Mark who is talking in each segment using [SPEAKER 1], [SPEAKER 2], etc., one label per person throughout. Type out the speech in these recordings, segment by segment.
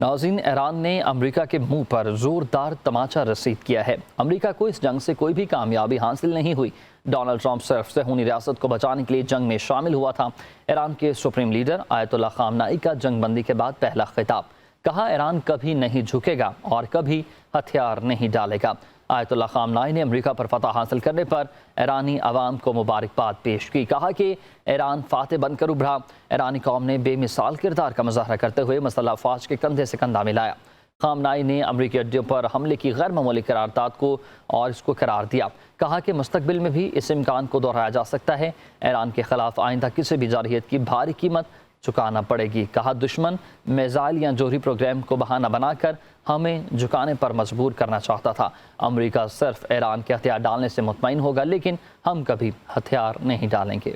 [SPEAKER 1] नाज़रीन, ईरान ने अमेरिका के मुंह पर जोरदार तमाचा रसीद किया है। अमेरिका को इस जंग से कोई भी कामयाबी हासिल नहीं हुई। डोनाल्ड ट्रंप सिर्फ सहूनी रियासत को बचाने के लिए जंग में शामिल हुआ था। ईरान के सुप्रीम लीडर आयतुल्ला खामनाई का जंगबंदी के बाद पहला खिताब। कहा, ईरान कभी नहीं झुकेगा और कभी हथियार नहीं डालेगा। आयतुल्ला खामनाई ने अमेरिका पर फतह हासिल करने पर ईरानी अवाम को मुबारकबाद पेश की। कहा कि ईरान फातह बनकर उभरा। ईरानी कौम ने बेमिसाल किरदार का मुजाहरा करते हुए मसल्ह अफवाज के कंधे से कंधा मिलाया। खामनाई ने अमरीकी अड्डों पर हमले की गैर मामूली करारदाद को और इसको करार दिया। कहा कि मुस्तकबिल में भी इस इम्कान को दोहराया जा सकता है। ईरान के खिलाफ आइंदा किसी भी जारहियत की भारी कीमत चुकाना पड़ेगी। कहा, दुश्मन मिसाइल या जोहरी प्रोग्राम को बहाना बनाकर हमें झुकाने पर मजबूर करना चाहता था। अमेरिका सिर्फ ईरान के हथियार डालने से मुतमईन होगा, लेकिन हम कभी हथियार नहीं डालेंगे।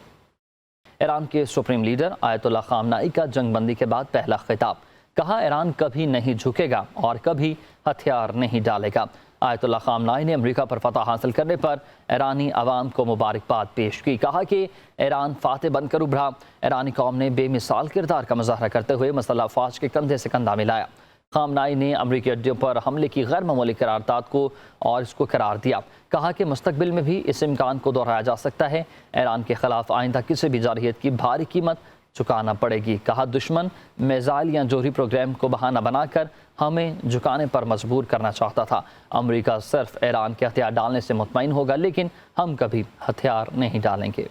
[SPEAKER 1] ईरान के सुप्रीम लीडर आयतुल्ला खामनाई का जंगबंदी के बाद पहला खिताब। कहा, ईरान कभी नहीं झुकेगा और कभी हथियार नहीं डालेगा। आयतुल्ला खामनाई ने अमेरिका पर फतह हासिल करने पर ईरानी अवाम को मुबारकबाद पेश की। कहा कि ईरान फातह बनकर उभरा। ईरानी कौम ने बेमिसाल किरदार का मुजाहरा करते हुए मसल्ह अफवाज के कंधे से कंधा मिलाया। खामनाई ने अमरीकी अड्डों पर हमले की गैर मामूली करारदाद को और इसको करार दिया। कहा कि मुस्तकबिल में भी इस इम्कान को दोहराया जा सकता है। ईरान के खिलाफ आइंदा किसी भी जारहियत की भारी कीमत चुकाना पड़ेगी। कहा, दुश्मन मिसाइल या जोहरी प्रोग्राम को बहाना बनाकर हमें झुकाने पर मजबूर करना चाहता था। अमेरिका सिर्फ ईरान के हथियार डालने से मुतमईन होगा, लेकिन हम कभी हथियार नहीं डालेंगे।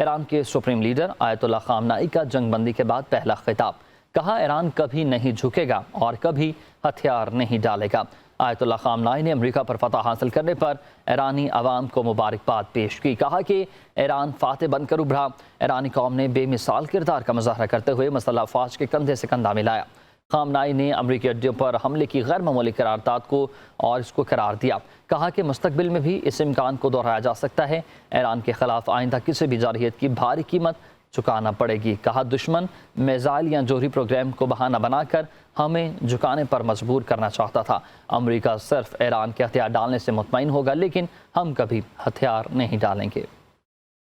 [SPEAKER 1] ईरान के सुप्रीम लीडर आयतुल्ला खामनाई का जंगबंदी के बाद पहला खिताब। कहा, ईरान कभी नहीं झुकेगा और कभी हथियार नहीं डालेगा। आयतुल्ला खामनाई ने अमेरिका पर फतह हासिल करने पर ईरानी अवाम को मुबारकबाद पेश की। कहा कि ईरान फातह बनकर उभरा। ईरानी कौम ने बेमिसाल किरदार का मुजाहरा करते हुए मसल्ह अफवाज के कंधे से कंधा मिलाया। खामनाई ने अमरीकी अड्डों पर हमले की गैर मामूली करारदाद को और इसको करार दिया। कहा कि मुस्तकबिल में भी इस इम्कान को दोहराया जा सकता है। ईरान के खिलाफ आइंदा किसी भी जारहियत की भारी कीमत चुकाना पड़ेगी। कहा, दुश्मन मिसाइल या जोहरी प्रोग्राम को बहाना बनाकर हमें झुकाने पर मजबूर करना चाहता था। अमेरिका सिर्फ ईरान के हथियार डालने से मुतमईन होगा, लेकिन हम कभी हथियार नहीं डालेंगे।